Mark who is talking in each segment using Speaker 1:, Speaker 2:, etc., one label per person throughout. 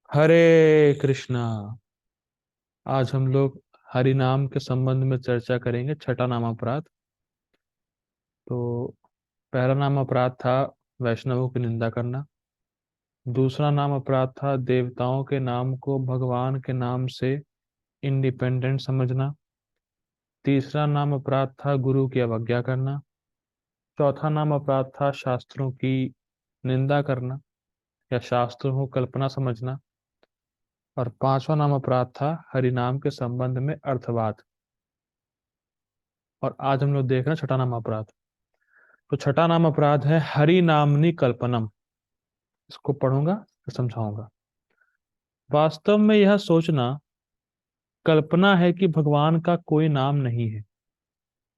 Speaker 1: हरे कृष्णा। आज हम लोग हरि नाम के संबंध में चर्चा करेंगे। छठा नाम अपराध। तो पहला नाम अपराध था वैष्णवों की निंदा करना। दूसरा नाम अपराध था देवताओं के नाम को भगवान के नाम से इंडिपेंडेंट समझना। तीसरा नाम अपराध था गुरु की अवज्ञा करना। चौथा नाम अपराध था शास्त्रों की निंदा करना या शास्त्रों को कल्पना समझना। और पांचवा नाम अपराध था हरि नाम के संबंध में अर्थवाद। और आज हम लोग देख रहे हैं छठा नाम अपराध। तो छठा नाम अपराध है हरि नामनी कल्पनम। इसको पढ़ूंगा फिर समझाऊंगा। वास्तव में यह सोचना कल्पना है कि भगवान का कोई नाम नहीं है।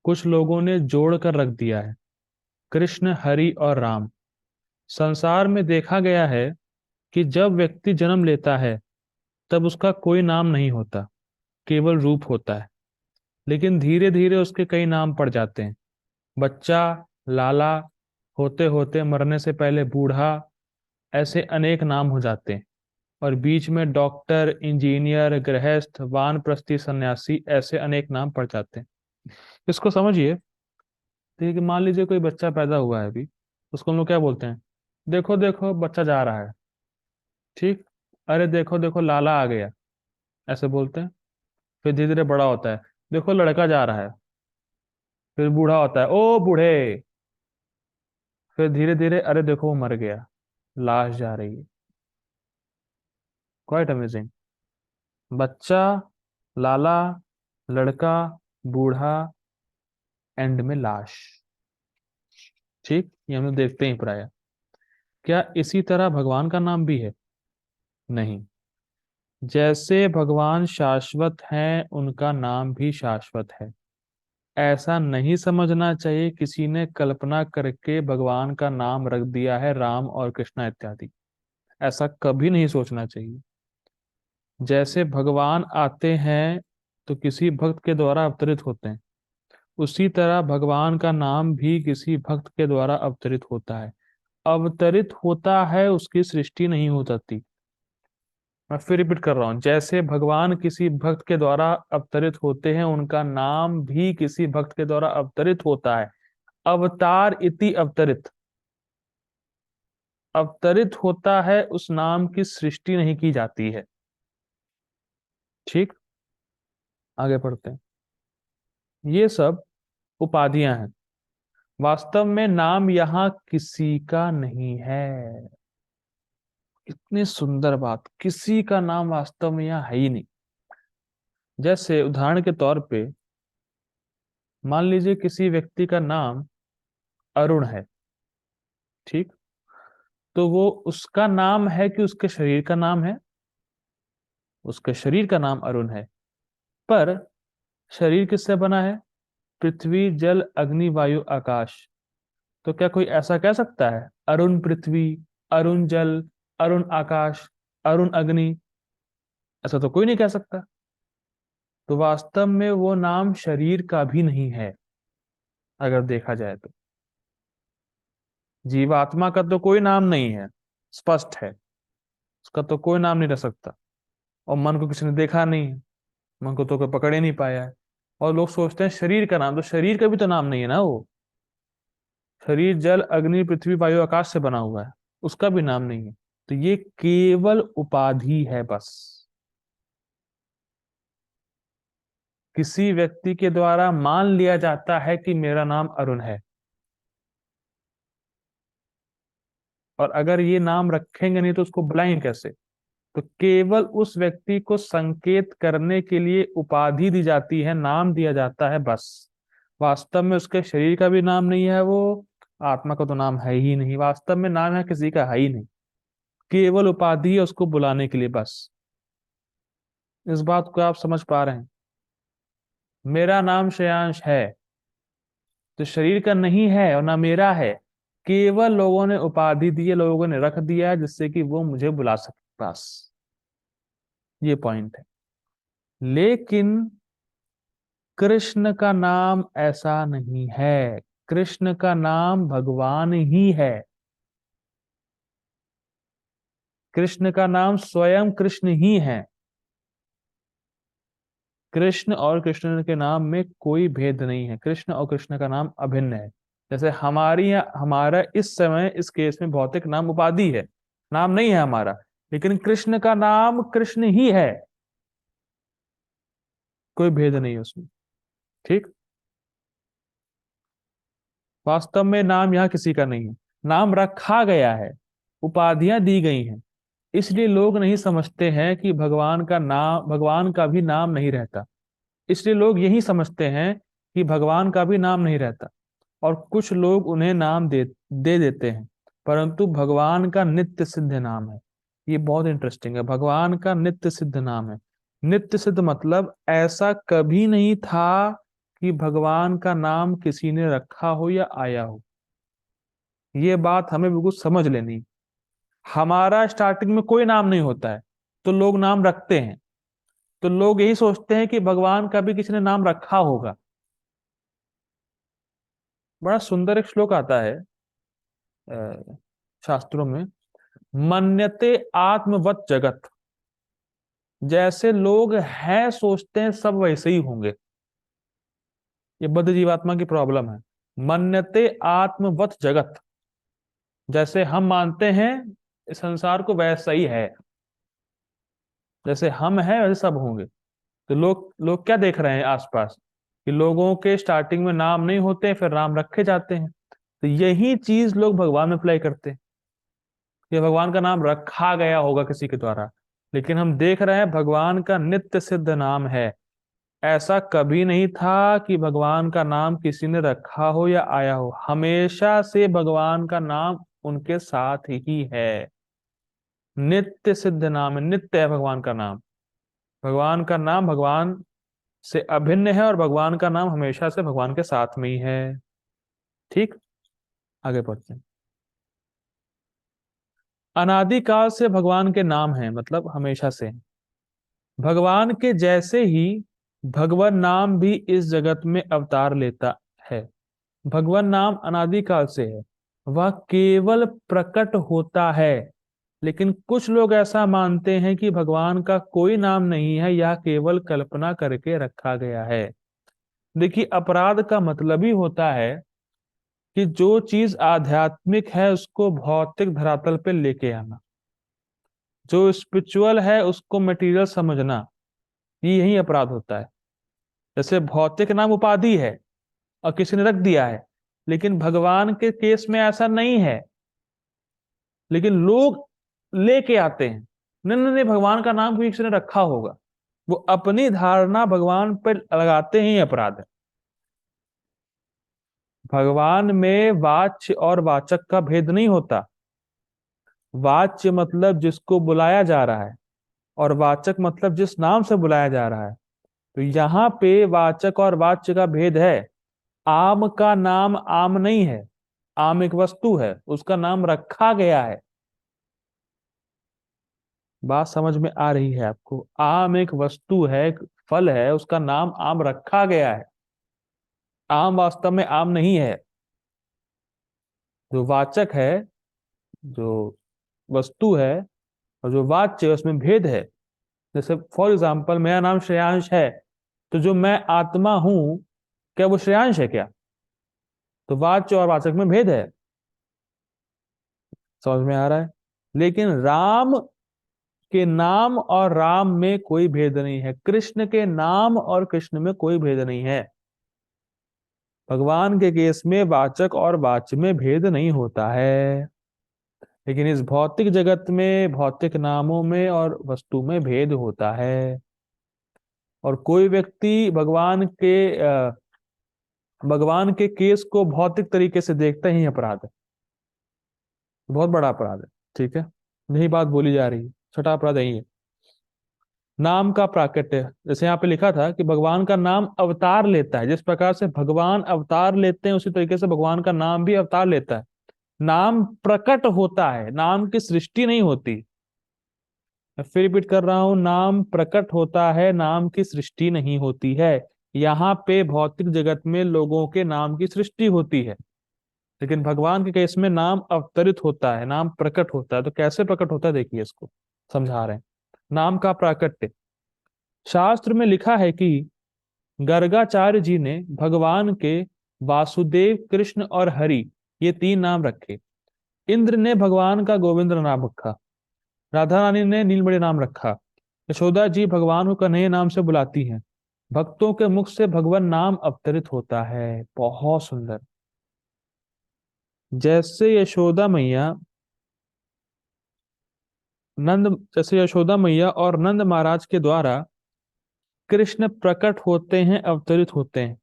Speaker 1: कुछ लोगों ने जोड़ कर रख दिया है कृष्ण हरि और राम। संसार में देखा गया है कि जब व्यक्ति जन्म लेता है तब उसका कोई नाम नहीं होता, केवल रूप होता है। लेकिन धीरे धीरे उसके कई नाम पड़ जाते हैं। बच्चा, लाला, होते होते मरने से पहले बूढ़ा, ऐसे अनेक नाम हो जाते हैं। और बीच में डॉक्टर, इंजीनियर, गृहस्थ, वानप्रस्थी, सन्यासी, ऐसे अनेक नाम पड़ जाते हैं। इसको समझिए। देखिए कि मान लीजिए कोई बच्चा पैदा हुआ है अभी, उसको हम लोग क्या बोलते हैं? देखो देखो बच्चा जा रहा है। ठीक। अरे देखो देखो लाला आ गया, ऐसे बोलते हैं। फिर धीरे धीरे बड़ा होता है, देखो लड़का जा रहा है। फिर बूढ़ा होता है, ओ बूढ़े। फिर धीरे धीरे अरे देखो वो मर गया, लाश जा रही है। Quite amazing. बच्चा, लाला, लड़का, बूढ़ा, एंड में लाश। ठीक, ये हम लोग देखते ही प्राय। क्या इसी तरह भगवान का नाम भी है? नहीं। जैसे भगवान शाश्वत हैं उनका नाम भी शाश्वत है। ऐसा नहीं समझना चाहिए किसी ने कल्पना करके भगवान का नाम रख दिया है राम और कृष्णा इत्यादि। ऐसा कभी नहीं सोचना चाहिए। जैसे भगवान आते हैं तो किसी भक्त के द्वारा अवतरित होते हैं, उसी तरह भगवान का नाम भी किसी भक्त के द्वारा अवतरित होता है। अवतरित होता है, उसकी सृष्टि नहीं हो जाती। मैं फिर रिपीट कर रहा हूं, जैसे भगवान किसी भक्त के द्वारा अवतरित होते हैं, उनका नाम भी किसी भक्त के द्वारा अवतरित होता है। अवतार इति अवतरित। अवतरित होता है, उस नाम की सृष्टि नहीं की जाती है। ठीक। आगे पढ़ते हैं। ये सब उपाधियां हैं। वास्तव में नाम यहाँ किसी का नहीं है। इतनी सुंदर बात, किसी का नाम वास्तव में यहाँ है ही नहीं। जैसे उदाहरण के तौर पे मान लीजिए किसी व्यक्ति का नाम अरुण है। ठीक। तो वो उसका नाम है कि उसके शरीर का नाम है? उसके शरीर का नाम अरुण है। पर शरीर किससे बना है? पृथ्वी, जल, अग्नि, वायु, आकाश। तो क्या कोई ऐसा कह सकता है अरुण पृथ्वी, अरुण जल, अरुण आकाश, अरुण अग्नि? ऐसा तो कोई नहीं कह सकता। तो वास्तव में वो नाम शरीर का भी नहीं है। अगर देखा जाए तो जीवात्मा का तो कोई नाम नहीं है, स्पष्ट है। उसका तो कोई नाम नहीं रह सकता। और मन को किसी ने देखा नहीं है, मन को तो कोई पकड़ ही नहीं पाया है। और लोग सोचते हैं शरीर का नाम, तो शरीर का भी तो नाम नहीं है ना वो। शरीर जल, अग्नि, पृथ्वी, वायु, आकाश से बना हुआ है, उसका भी नाम नहीं है। तो ये केवल उपाधि है बस। किसी व्यक्ति के द्वारा मान लिया जाता है कि मेरा नाम अरुण है। और अगर ये नाम रखेंगे नहीं तो उसको बुलाएंगे कैसे? तो केवल उस व्यक्ति को संकेत करने के लिए उपाधि दी जाती है, नाम दिया जाता है बस। वास्तव में उसके शरीर का भी नाम नहीं है वो, आत्मा का तो नाम है ही नहीं। वास्तव में नाम है किसी का है ही नहीं, केवल उपाधि है उसको बुलाने के लिए बस। इस बात को आप समझ पा रहे हैं? मेरा नाम श्रेयांश है तो शरीर का नहीं है और ना मेरा है। केवल लोगों ने उपाधि दी है, लोगों ने रख दिया है जिससे कि वो मुझे बुला सके बस। ये पॉइंट है। लेकिन कृष्ण का नाम ऐसा नहीं है। कृष्ण का नाम भगवान ही है। कृष्ण का नाम स्वयं कृष्ण ही है। कृष्ण और कृष्ण के नाम में कोई भेद नहीं है, कृष्ण और कृष्ण का नाम अभिन्न है। जैसे हमारा इस समय इस केस में भौतिक नाम उपाधि है, नाम नहीं है हमारा, लेकिन कृष्ण का नाम कृष्ण ही है, कोई भेद नहीं है उसमें। ठीक। वास्तव में नाम यहाँ किसी का नहीं है, नाम रखा गया है, उपाधियां दी गई हैं। इसलिए लोग नहीं समझते हैं कि भगवान का भी नाम नहीं रहता। इसलिए लोग यही समझते हैं कि भगवान का भी नाम नहीं रहता, और कुछ लोग उन्हें नाम दे देते हैं, परंतु भगवान का नित्य सिद्ध नाम है। ये बहुत इंटरेस्टिंग है, भगवान का नित्य सिद्ध नाम है। नित्य सिद्ध मतलब ऐसा कभी नहीं था कि भगवान का नाम किसी ने रखा हो या आया हो। ये बात हमें बिल्कुल समझ लेनी। हमारा स्टार्टिंग में कोई नाम नहीं होता है, तो लोग नाम रखते हैं, तो लोग यही सोचते हैं कि भगवान का भी किसी ने नाम रखा होगा। बड़ा सुंदर एक श्लोक आता है शास्त्रों में, मन्यते आत्मवत जगत। जैसे लोग हैं सोचते हैं सब वैसे ही होंगे। ये बद्ध जीवात्मा की प्रॉब्लम है। मन्यते आत्मवत जगत, जैसे हम मानते हैं इस संसार को वैसा ही है, जैसे हम हैं वैसे सब होंगे। तो लोग लोग क्या देख रहे हैं आसपास, कि लोगों के स्टार्टिंग में नाम नहीं होते, फिर नाम रखे जाते हैं। तो यही चीज लोग भगवान में अप्लाई करते हैं, कि भगवान का नाम रखा गया होगा किसी के द्वारा। लेकिन हम देख रहे हैं भगवान का नित्य सिद्ध नाम है। ऐसा कभी नहीं था कि भगवान का नाम किसी ने रखा हो या आया हो, हमेशा से भगवान का नाम उनके साथ ही है। नित्य सिद्ध नाम है, नित्य है भगवान का नाम। भगवान का नाम भगवान से अभिन्न है, और भगवान का नाम हमेशा से भगवान के साथ में ही है। ठीक। आगे बढ़ते हैं। अनादिकाल से भगवान के नाम है, मतलब हमेशा से। भगवान के जैसे ही भगवान नाम भी इस जगत में अवतार लेता है। भगवान नाम अनादिकाल से है, वह केवल प्रकट होता है। लेकिन कुछ लोग ऐसा मानते हैं कि भगवान का कोई नाम नहीं है, यह केवल कल्पना करके रखा गया है। देखिए, अपराध का मतलब ही होता है कि जो चीज आध्यात्मिक है उसको भौतिक धरातल पे लेके आना, जो स्पिरिचुअल है उसको मटेरियल समझना, ये यही अपराध होता है। जैसे भौतिक नाम उपाधि है और किसी ने रख दिया है, लेकिन भगवान के केस में ऐसा नहीं है। लेकिन लोग लेके आते हैं, नहीं नहीं नहीं, भगवान का नाम किसी ने रखा होगा। वो अपनी धारणा भगवान पर लगाते ही अपराध है। भगवान में वाच्य और वाचक का भेद नहीं होता। वाच्य मतलब जिसको बुलाया जा रहा है, और वाचक मतलब जिस नाम से बुलाया जा रहा है। तो यहाँ पे वाचक और वाच्य का भेद है। आम का नाम आम नहीं है, आम एक वस्तु है, उसका नाम रखा गया है। बात समझ में आ रही है आपको? आम एक वस्तु है, एक फल है, उसका नाम आम रखा गया है। आम वास्तव में आम नहीं है। जो वाचक है, जो वस्तु है, और जो वाच्य है, उसमें भेद है। जैसे फॉर एग्जाम्पल, मेरा नाम श्रेयांश है, तो जो मैं आत्मा हूं, क्या वो श्रेयांश है क्या? तो वाच्य और वाचक में भेद है। समझ में आ रहा है? लेकिन राम के नाम और राम में कोई भेद नहीं है, कृष्ण के नाम और कृष्ण में कोई भेद नहीं है। भगवान के केस में वाचक और वाच्य में भेद नहीं होता है, लेकिन इस भौतिक जगत में भौतिक नामों में और वस्तु में भेद होता है। और कोई व्यक्ति भगवान के केस को भौतिक तरीके से देखता ही अपराध है, बहुत बड़ा अपराध है। ठीक है, यही बात बोली जा रही है, छठा अपराध यही है। नाम का प्राकट्य, जैसे यहाँ पे लिखा था कि भगवान का नाम अवतार लेता है, जिस प्रकार से भगवान अवतार लेते हैं उसी तरीके से भगवान का नाम भी अवतार लेता है। नाम प्रकट होता है, नाम की सृष्टि नहीं होती। मैं फिर रिपीट कर रहा हूं, नाम प्रकट होता है, नाम की सृष्टि नहीं होती है। यहाँ पे भौतिक जगत में लोगों के नाम की सृष्टि होती है। लेकिन भगवान के केस में नाम अवतरित होता है, नाम प्रकट होता है। तो कैसे प्रकट होता है देखिए, इसको समझा रहे हैं। नाम का प्राकट्य, शास्त्र में लिखा है कि गर्गाचार्य जी ने भगवान के वासुदेव, कृष्ण और हरि, ये तीन नाम रखे। इंद्र ने भगवान का गोविंद नाम रखा, राधा रानी ने नीलमणि नाम रखा, यशोदा जी भगवान को कन्हैया नाम से बुलाती हैं। भक्तों के मुख से भगवान नाम अवतरित होता है। बहुत सुंदर। जैसे यशोदा मैया जैसे यशोदा मैया और नंद महाराज के द्वारा कृष्ण प्रकट होते हैं, अवतरित होते हैं,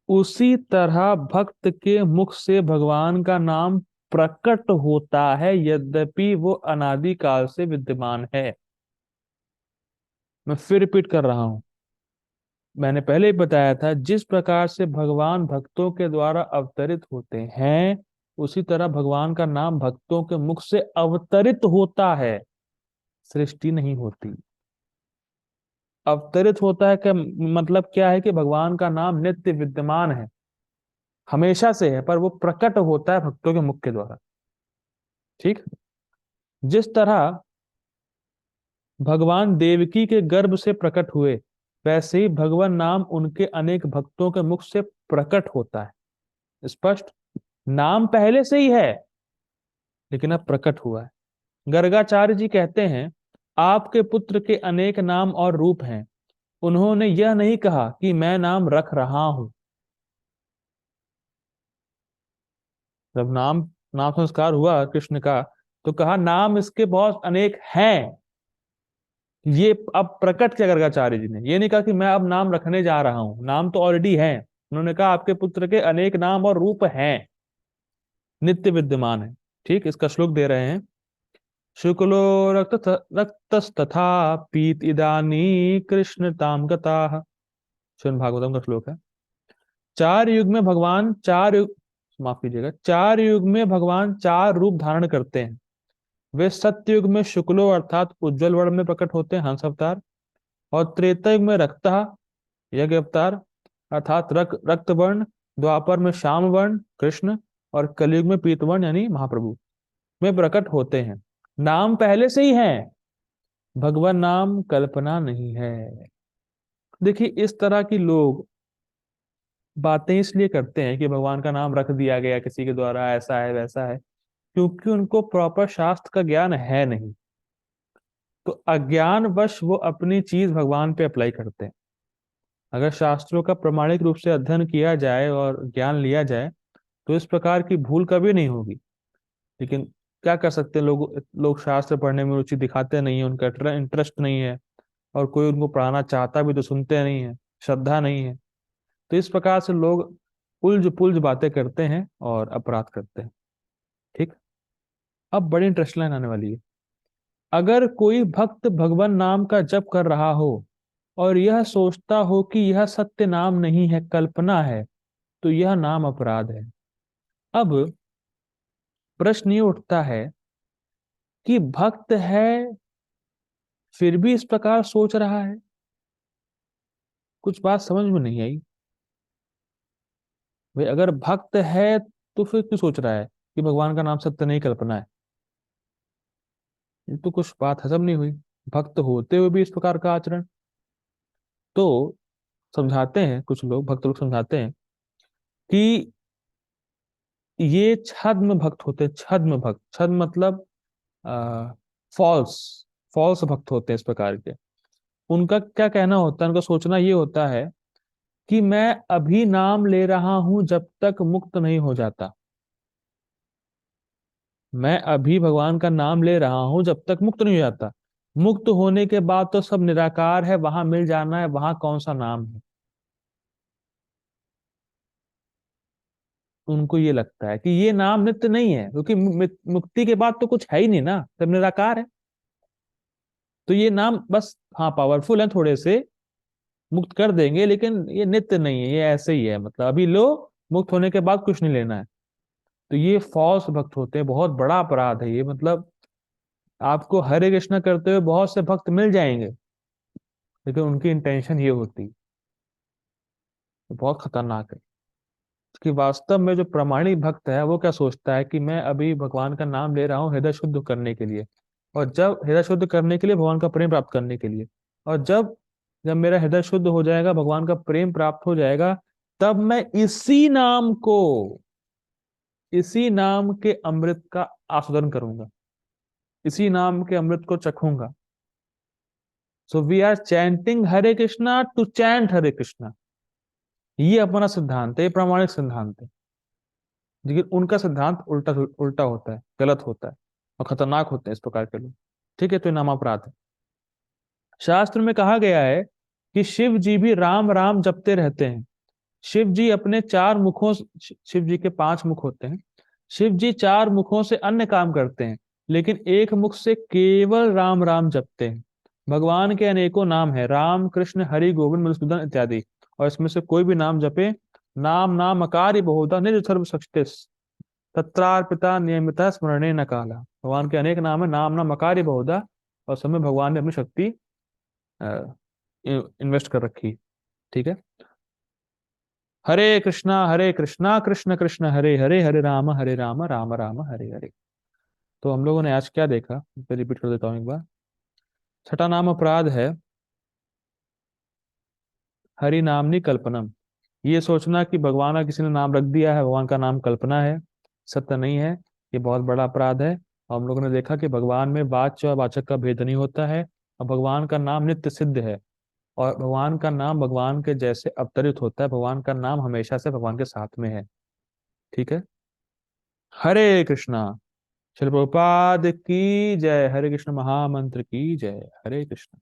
Speaker 1: उसी तरह भक्त के मुख से भगवान का नाम प्रकट होता है, यद्यपि वो अनादि काल से विद्यमान है। मैं फिर रिपीट कर रहा हूं। मैंने पहले ही बताया था, जिस प्रकार से भगवान भक्तों के द्वारा अवतरित होते हैं, उसी तरह भगवान का नाम भक्तों के मुख से अवतरित होता है, सृष्टि नहीं होती। अवतरित होता है क्या मतलब, क्या है कि भगवान का नाम नित्य विद्यमान है, हमेशा से है, पर वो प्रकट होता है भक्तों के मुख के द्वारा। ठीक। जिस तरह भगवान देवकी के गर्भ से प्रकट हुए, वैसे ही भगवान नाम उनके अनेक भक्तों के मुख से प्रकट होता है। स्पष्ट। नाम पहले से ही है, लेकिन अब प्रकट हुआ है। गर्गाचार्य जी कहते हैं, आपके पुत्र के अनेक नाम और रूप हैं। उन्होंने यह नहीं कहा कि मैं नाम रख रहा हूं। जब नाम नाम संस्कार हुआ कृष्ण का, तो कहा नाम इसके बहुत अनेक हैं। ये अब प्रकट किया गर्गाचार्य जी ने, ये नहीं कहा कि मैं अब नाम रखने जा रहा हूं, नाम तो ऑलरेडी है। उन्होंने कहा आपके पुत्र के अनेक नाम और रूप हैं, नित्य विद्यमान है। ठीक। इसका श्लोक दे रहे हैं। शुक्लो रक्तस्तथा पीत इदानी कृष्ण ताम गताः। श्रीमद् भागवतम का श्लोक है। चार युग में भगवान चार युग माफ कीजिएगा, चार युग में भगवान चार रूप धारण करते हैं। वे सत्य युग में शुक्लो अर्थात उज्जवल वर्ण में प्रकट होते हैं, हंस अवतार। और त्रेता युग में रक्तः, यज्ञ अवतार अर्थात रक्त वर्ण। द्वापर में श्याम वर्ण, कृष्ण। और कलयुग में पीत वर्ण यानी महाप्रभु में प्रकट होते हैं। नाम पहले से ही है, भगवान नाम कल्पना नहीं है। देखिए, इस तरह की लोग बातें इसलिए करते हैं कि भगवान का नाम रख दिया गया किसी के द्वारा, ऐसा है वैसा है, क्योंकि उनको प्रॉपर शास्त्र का ज्ञान है नहीं। तो अज्ञानवश वो अपनी चीज भगवान पे अप्लाई करते हैं। अगर शास्त्रों का प्रामाणिक रूप से अध्ययन किया जाए और ज्ञान लिया जाए, तो इस प्रकार की भूल कभी नहीं होगी। लेकिन क्या कर सकते हैं, लोग लोग शास्त्र पढ़ने में रुचि दिखाते नहीं है, उनका इंटरेस्ट नहीं है, और कोई उनको पढ़ाना चाहता भी तो सुनते नहीं है, श्रद्धा नहीं है। तो इस प्रकार से लोग उलझ पुलझ बातें करते हैं और अपराध करते हैं। ठीक। अब बड़ी इंटरेस्ट लाइन आने वाली है। अगर कोई भक्त भगवान नाम का जप कर रहा हो और यह सोचता हो कि यह सत्य नाम नहीं है, कल्पना है, तो यह नाम अपराध है। अब प्रश्न ये उठता है कि भक्त है फिर भी इस प्रकार सोच रहा है। कुछ बात समझ में नहीं आई। भाई, अगर भक्त है तो फिर क्यों सोच रहा है कि भगवान का नाम सत्य नहीं, कल्पना है? ये तो कुछ बात हजम नहीं हुई। भक्त होते हुए भी इस प्रकार का आचरण। तो समझाते हैं कुछ लोग, भक्त लोग समझाते हैं कि ये छद्म भक्त होते हैं। छद्म भक्त, छद्म मतलब फॉल्स फॉल्स भक्त होते हैं इस प्रकार के। उनका क्या कहना होता है, उनका सोचना ये होता है कि मैं अभी नाम ले रहा हूं जब तक मुक्त नहीं हो जाता। मैं अभी भगवान का नाम ले रहा हूं जब तक मुक्त नहीं हो जाता। मुक्त होने के बाद तो सब निराकार है, वहां मिल जाना है, वहां कौन सा नाम है। उनको ये लगता है कि ये नाम नित्य नहीं है, क्योंकि मुक्ति के बाद तो कुछ है ही नहीं ना, सब निराकार है। तो ये नाम बस, हाँ पावरफुल है थोड़े से, मुक्त कर देंगे, लेकिन ये नित्य नहीं है, ये ऐसे ही है, मतलब अभी लो, मुक्त होने के बाद कुछ नहीं लेना है। तो ये फॉल्स भक्त होते हैं। बहुत बड़ा अपराध है ये, मतलब आपको हरे कृष्णा करते हुए बहुत से भक्त मिल जाएंगे, लेकिन उनकी इंटेंशन ये होती, तो बहुत खतरनाक है। कि वास्तव में जो प्रामाणिक भक्त है वो क्या सोचता है कि मैं अभी भगवान का नाम ले रहा हूँ हृदय शुद्ध करने के लिए, और जब हृदय शुद्ध करने के लिए, भगवान का प्रेम प्राप्त करने के लिए, और जब जब मेरा हृदय शुद्ध हो जाएगा, भगवान का प्रेम प्राप्त हो जाएगा, तब मैं इसी नाम के अमृत का आस्वादन करूंगा, इसी नाम के अमृत को चखूंगा। So we are chanting Hare Krishna to chant Hare Krishna. ये अपना सिद्धांत है, ये प्रामाणिक सिद्धांत है। लेकिन उनका सिद्धांत उल्टा उल्टा होता है, गलत होता है, और खतरनाक होते हैं इस प्रकार के लोग। ठीक है, तो ये नाम अपराध है। शास्त्र में कहा गया है कि शिव जी भी राम राम जपते रहते हैं। शिव जी अपने चार मुखों शिव जी के 5 मुख होते हैं। शिव जी 4 मुखों से अन्य काम करते हैं, लेकिन एक मुख से केवल राम राम जपते हैं। भगवान के अनेकों नाम है, राम कृष्ण हरि गोविंद मधुसूदन इत्यादि, और इसमें से कोई भी नाम जपे, नाम नाम अकार्य बहुधा निज सर्व शक्तिस् तत्रार्पिता नियमित स्मरणे न काला। भगवान के अनेक नाम है, नाम नाम अकार्य बहुधा, और समय भगवान ने अपनी शक्ति इन्वेस्ट कर रखी। ठीक है। हरे कृष्णा कृष्ण कृष्ण हरे हरे, हरे राम राम राम हरे हरे। तो हम लोगों ने आज क्या देखा, मैं रिपीट कर देता हूँ एक बार। छठा नाम अपराध है हरि नामनी कल्पनम। ये सोचना कि भगवान का किसी ने नाम रख दिया है, भगवान का नाम कल्पना है, सत्य नहीं है। ये बहुत बड़ा अपराध है। और हम लोगों ने देखा कि भगवान में वाच्य और वाचक का भेद नहीं होता है, और भगवान का नाम नित्य सिद्ध है, और भगवान का नाम भगवान के जैसे अवतरित होता है। भगवान का नाम हमेशा से भगवान के साथ में है। ठीक है। हरे कृष्णा। श्री प्रभुपाद की जय। हरे कृष्ण महामंत्र की जय। हरे कृष्ण।